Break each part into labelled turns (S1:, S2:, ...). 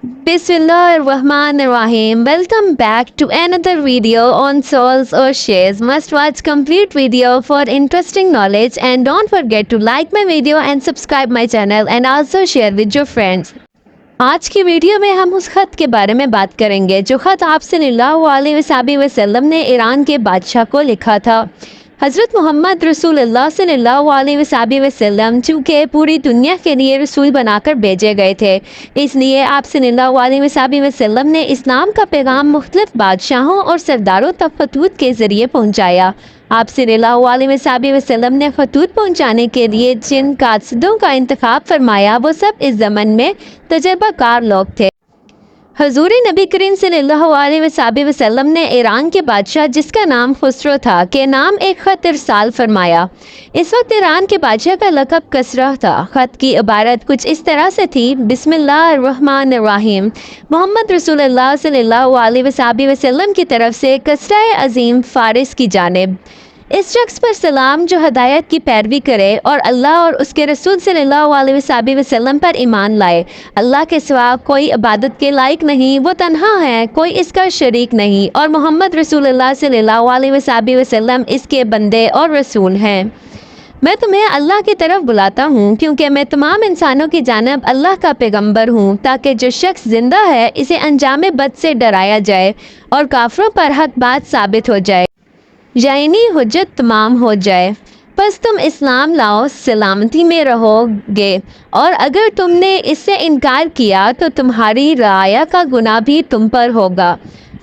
S1: Bismillahirrahmanirrahim. Welcome back to another video on souls or shares. Must watch complete video for interesting knowledge and don't forget to like my video and subscribe my channel and also share with your friends. आज की video में हम उस खत के बारे में बात करेंगे जो खत आप सल्लल्लाहु अलैहि वसल्लम ने ईरान के बादशाह को लिखा था। हज़रत मोहम्मद रसूलुल्लाह सल्लल्लाहु अलैहि वसल्लम चूँकि पूरी दुनिया के लिए रसूल बनाकर भेजे गए थे, इसलिए आप सल्लल्लाहु अलैहि वसल्लम ने इस्लाम का पैगाम मुख्तलिफ बादशाहों और सरदारों तक खतूत के ज़रिए पहुँचाया। आप सल्लल्लाहु अलैहि वसल्लम ने खतूत पहुँचाने के लिए जिन कासिदों का इंतखाब फरमाया वो सब इस ज़माने में तजर्बाकार लोग थे। हजूर नबी करीम सल्लल्लाहु अलैहि वसल्लम ने ईरान के बादशाह जिसका नाम खुसरो था के नाम एक ख़त इरसाल फरमाया। इस वक्त ईरान के बादशाह का लक़ब कसरा था। ख़त की इबारत कुछ इस तरह से थी, बिस्मिल्लाहिर्रहमानिर्रहीम, मोहम्मद रसूलुल्लाह सल्लल्लाहु अलैहि वसल्लम की तरफ से कसरा अज़ीम फ़ारिस की जानिब। इस शख्स पर सलाम जो हदायत की पैरवी करे और अल्लाह और उसके रसूल सल्लल्लाहु अलैहि वसल्लम पर ईमान लाए। अल्लाह के सिवा कोई इबादत के लायक नहीं, वो तन्हा है, कोई इसका शरीक नहीं, और मोहम्मद रसूलुल्लाह सल्लल्लाहु अलैहि वसल्लम इसके बंदे और रसूल हैं। मैं तुम्हें अल्लाह की तरफ बुलाता हूँ क्योंकि मैं तमाम इंसानों की जानब अल्लाह का पैगंबर हूँ, ताकि जो शख्स जिंदा है इसे अंजाम बद से डराया जाए और काफरों पर हक बात साबित हो जाए, यानी हुज्जत तमाम हो जाए। बस तुम इस्लाम लाओ, सलामती में रहोगे, और अगर तुमने इससे इनकार किया तो तुम्हारी राया का गुनाह भी तुम पर होगा।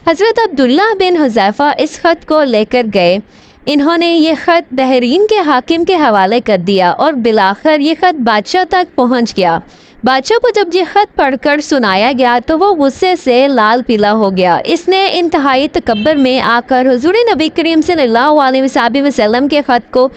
S1: हज़रत अब्दुल्लाह बिन हुज़ैफ़ा इस ख़त को लेकर गए। इन्होंने ये ख़त बहरीन के हाकिम के हवाले कर दिया और बिलाखिर ये ख़त बादशाह तक पहुँच गया। बादशाह को जब ये ख़त पढ़कर सुनाया गया तो वो गुस्से से लाल पीला हो गया। इसने इंतहाई तकब्बुर में आकर हुज़ूर नबी करीम सल्लल्लाहु अलैहि वसल्लम के ख़त को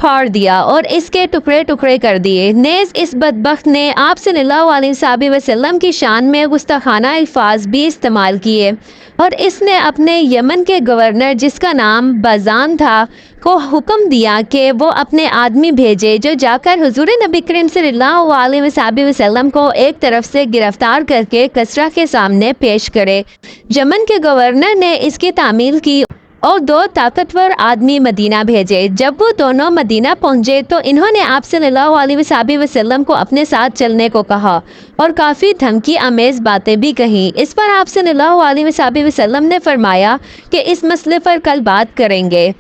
S1: फाड़ दिया और इसके टुकड़े टुकड़े कर दिए। नेज़ इस बदबख्त ने आप सल्लल्लाहु अलैहि वसल्लम की शान में गुस्ताखाना अल्फाज भी इस्तेमाल किए और इसने अपने यमन के गवर्नर जिसका नाम बाज़ान था को हुक्म दिया कि वो अपने आदमी भेजे जो जाकर हुज़ूर नबी करीम सल्लल्लाहु अलैहि वसल्लम को एक तरफ से गिरफ्तार करके कसरा के सामने पेश करे। यमन के गवर्नर ने इसकी तामील की और दो ताकतवर आदमी मदीना भेजे। जब वो दोनों मदीना पहुँचे तो इन्होंने आप सल्लल्लाहु अलैहि वसल्लम को अपने साथ चलने को कहा और काफ़ी धमकी आमेज़ बातें भी कहीं। इस पर आप सल्लल्लाहु अलैहि वसल्लम ने फरमाया कि इस मसले पर कल बात करेंगे।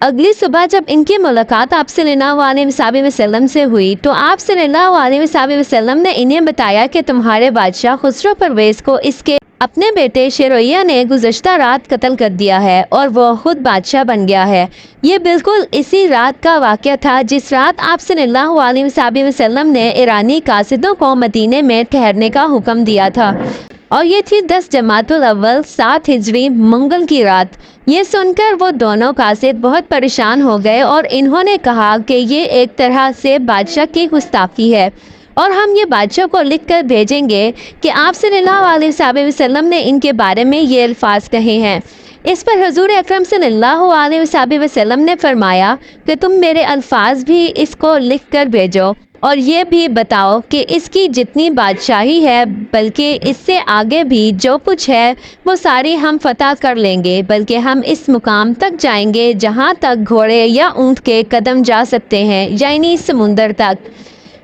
S1: अगली सुबह जब इनकी मुलाकात आप सल्लल्लाहु अलैहि वसल्लम से हुई तो आप सल्लल्लाहु अलैहि वसल्लम ने इन्हें बताया कि तुम्हारे बादशाह खुसरो परवेज़ को इसके अपने बेटे शेरोया ने गुज़श्ता रात कत्ल कर दिया है और वो खुद बादशाह बन गया है। ये बिल्कुल इसी रात का वाक़या था जिस रात आप सल्लल्लाहु अलैहि वसल्लम ने ईरानी कासिदों को मदीने में ठहरने का हुक्म दिया था, और ये थी 10 जमातुल अव्वल 7 हिजरी मंगल की रात। ये सुनकर वो दोनों कासिद बहुत परेशान हो गए और इन्होंने कहा कि ये एक तरह से बादशाह की गुस्ताखी है और हम ये बादशाह को लिख कर भेजेंगे कि आप सल्लल्लाहु अलैहि वसल्लम ने इनके बारे में ये अल्फाज कहे हैं। इस पर हुज़ूर अकरम सल्लल्लाहु अलैहि वसल्लम ने फरमाया कि तुम मेरे अल्फाज भी इसको लिख कर भेजो और ये भी बताओ कि इसकी जितनी बादशाही है बल्कि इससे आगे भी जो कुछ है वो सारी हम फतह कर लेंगे, बल्कि हम इस मुकाम तक जाएंगे जहाँ तक घोड़े या ऊँट के कदम जा सकते हैं, यानी समुंदर तक।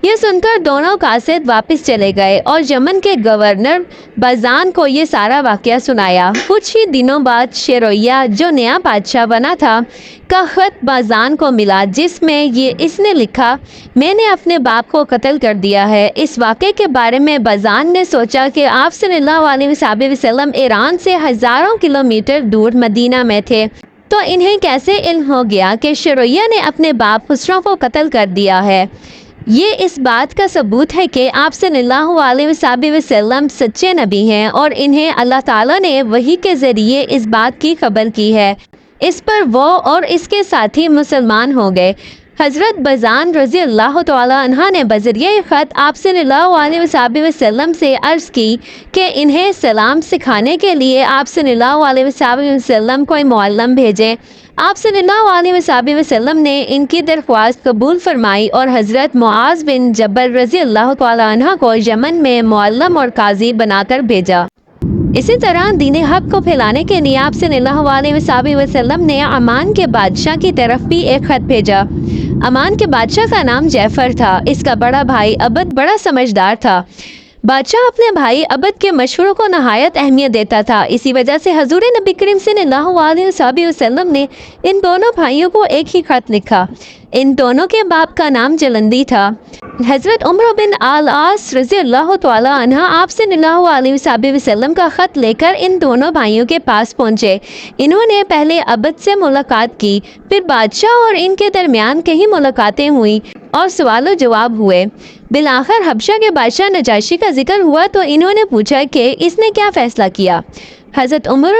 S1: ये सुनकर दोनों कासिद वापस चले गए और यमन के गवर्नर बाज़ान को ये सारा वाक़या सुनाया। कुछ ही दिनों बाद शेरोया जो नया बादशाह बना था का ख़त बाज़ान को मिला जिसमें इसने लिखा, मैंने अपने बाप को कत्ल कर दिया है। इस वाक़े के बारे में बाज़ान ने सोचा कि आप सल्लल्लाहु अलैहि वसल्लम ईरान से हज़ारों किलोमीटर दूर मदीना में थे, तो इन्हें कैसे इल्म हो गया कि शेरोया ने अपने बाप खुसरो को कत्ल कर दिया है। ये इस बात का सबूत है कि आप सल्लल्लाहु अलैहि वसल्लम सच्चे नबी हैं और इन्हें अल्लाह ताला ने वही के ज़रिए इस बात की खबर की है। इस पर वो और इसके साथी मुसलमान हो गए। حضرت بزان رضی اللہ تعالیٰ عنہ نے بذریعہ خط آپ صلی اللہ علیہ وسلم سے عرض کی کہ انہیں سلام سکھانے کے لیے آپ صلی اللہ علیہ وسلم کوئی معلم بھیجیں۔ آپ صلی اللہ علیہ وسلم نے ان کی درخواست قبول فرمائی اور حضرت معاذ بن جبل رضی اللہ تعالیٰ عنہ کو یمن میں معلم اور قاضی بنا کر بھیجا۔ اسی طرح دین حق کو پھیلانے کے لیے آپ صلی اللہ علیہ وسلم نے عمان کے بادشاہ کی طرف بھی ایک خط بھیجا۔ عمان کے بادشاہ کا نام جعفر تھا۔ اس کا بڑا بھائی عبد بڑا سمجھدار تھا۔ بادشاہ اپنے بھائی عبد کے مشوروں کو نہایت اہمیت دیتا تھا۔ اسی وجہ سے حضور نبی کریم صلی اللہ علیہ وسلم نے ان دونوں بھائیوں کو ایک ہی خط لکھا۔ ان دونوں کے باپ کا نام جلندی تھا۔ حضرت عمر بن العاص رضی اللہ تعالی عنہ آپ صلی اللہ علیہ وسلم کا خط لے کر ان دونوں بھائیوں کے پاس پہنچے۔ انہوں نے پہلے عبد سے ملاقات کی، پھر بادشاہ اور ان کے درمیان کئی ملاقاتیں ہوئیں اور سوال و جواب ہوئے۔ بالآخر حبشہ کے بادشاہ نجاشی کا ذکر ہوا تو انہوں نے پوچھا کہ اس نے کیا فیصلہ کیا۔ حضرت عمر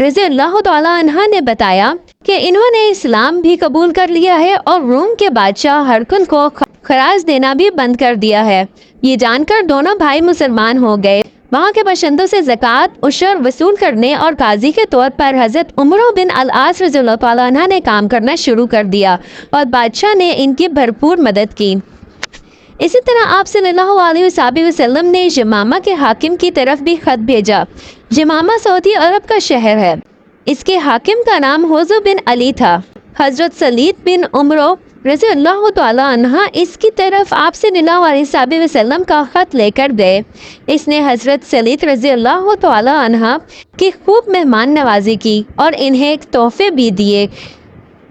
S1: رضی اللہ تعالیٰ عنہ نے بتایا کہ انہوں نے اسلام بھی قبول کر لیا ہے اور روم کے بادشاہ ہرقل کو خراج دینا بھی بند کر دیا ہے۔ یہ جان کر دونوں بھائی مسلمان ہو گئے۔ وہاں کے باشندوں سے زکوٰۃ عشر وصول کرنے اور قاضی کے طور پر حضرت عمر بن العاص رضی اللہ تعالیٰ عنہ نے کام کرنا شروع کر دیا اور بادشاہ نے ان کی بھرپور مدد کی۔ اسی طرح آپ صلی اللہ علیہ وسلم نے یمامہ کے حاکم کی طرف بھی خط بھیجا۔ یمامہ سعودی عرب کا شہر ہے۔ اس کے حاکم کا نام حوض بن علی تھا۔ حضرت سلید بن عمر رضی اللہ تعالیٰ عنہ اس کی طرف آپ صلی اللہ علیہ وسلم کا خط لے کر گئے۔ اس نے حضرت سلید رضی اللہ تعالیٰ عنہ کی خوب مہمان نوازی کی اور انہیں تحفے بھی دیے۔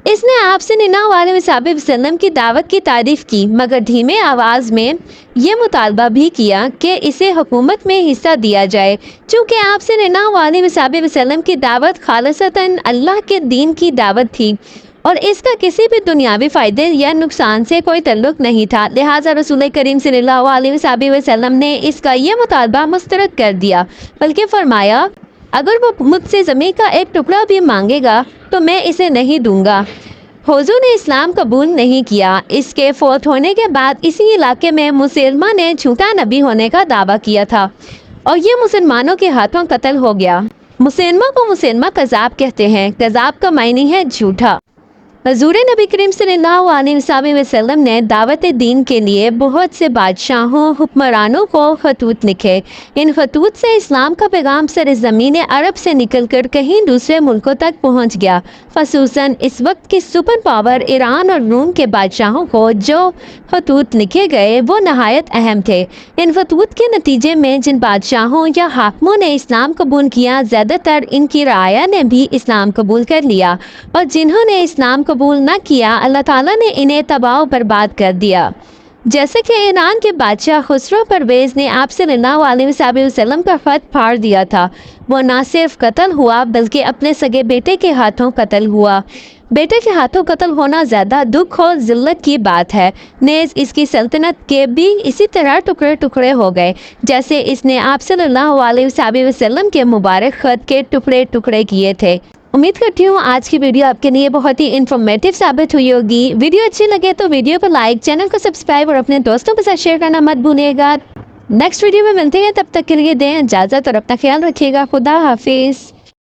S1: اس نے آپ صلی اللہ علیہ وسلم کی دعوت کی تعریف کی، مگر دھیمے آواز میں یہ مطالبہ بھی کیا کہ اسے حکومت میں حصہ دیا جائے، چونکہ آپ صلی اللہ علیہ وسلم کی دعوت خالصتاً اللہ کے دین کی دعوت تھی اور اس کا کسی بھی دنیاوی فائدے یا نقصان سے کوئی تعلق نہیں تھا۔ لہٰذا رسول کریم صلی اللہ علیہ وسلم نے اس کا یہ مطالبہ مسترد کر دیا، بلکہ فرمایا اگر وہ مجھ سے زمین کا ایک ٹکڑا بھی مانگے گا تو میں اسے نہیں دوں گا۔ حضور نے اسلام قبول نہیں کیا۔ اس کے فوت ہونے کے بعد اسی علاقے میں مسلمہ نے جھوٹا نبی ہونے کا دعویٰ کیا تھا اور یہ مسلمانوں کے ہاتھوں قتل ہو گیا۔ مسلمہ کو مسلمہ کذاب کہتے ہیں۔ کذاب کا معنی ہے جھوٹا۔ حضور نبی کریم صلی اللہ علیہ وسلم نے دعوت دین کے لیے بہت سے بادشاہوں حکمرانوں کو خطوط لکھے۔ ان خطوط سے اسلام کا پیغام سرزمین عرب سے نکل کر کہیں دوسرے ملکوں تک پہنچ گیا۔ خصوصاً اس وقت کی سپر پاور ایران اور روم کے بادشاہوں کو جو خطوط لکھے گئے وہ نہایت اہم تھے۔ ان خطوط کے نتیجے میں جن بادشاہوں یا حاکموں نے اسلام قبول کیا، زیادہ تر ان کی رعایا نے بھی اسلام قبول کر لیا، اور جنہوں نے اسلام قبول نہ کیا اللہ تعالیٰ نے انہیں تباہ و برباد کر دیا۔ جیسے کہ ایران کے بادشاہ خسرو پرویز نے آپ صلی اللہ علیہ وسلم کا خط پھاڑ دیا تھا۔ وہ نہ صرف قتل ہوا بلکہ اپنے سگے بیٹے کے ہاتھوں قتل ہوا۔ بیٹے کے ہاتھوں قتل ہونا زیادہ دکھ اور ذلت کی بات ہے۔ نیز اس کی سلطنت کے بھی اسی طرح ٹکڑے ٹکڑے ہو گئے جیسے اس نے آپ صلی اللہ علیہ وسلم کے مبارک خط کے ٹکڑے ٹکڑے کیے تھے۔ امید کرتی ہوں آج کی ویڈیو آپ کے لیے بہت ہی انفارمیٹیو ثابت ہوئی ہوگی۔ ویڈیو اچھی لگے تو ویڈیو کو لائک، چینل کو سبسکرائب اور اپنے دوستوں کے ساتھ شیئر کرنا مت بھولیے گا۔ نیکسٹ ویڈیو میں ملتے ہیں، تب تک کے لیے دیں اجازت اور اپنا خیال رکھیے گا۔ خدا حافظ۔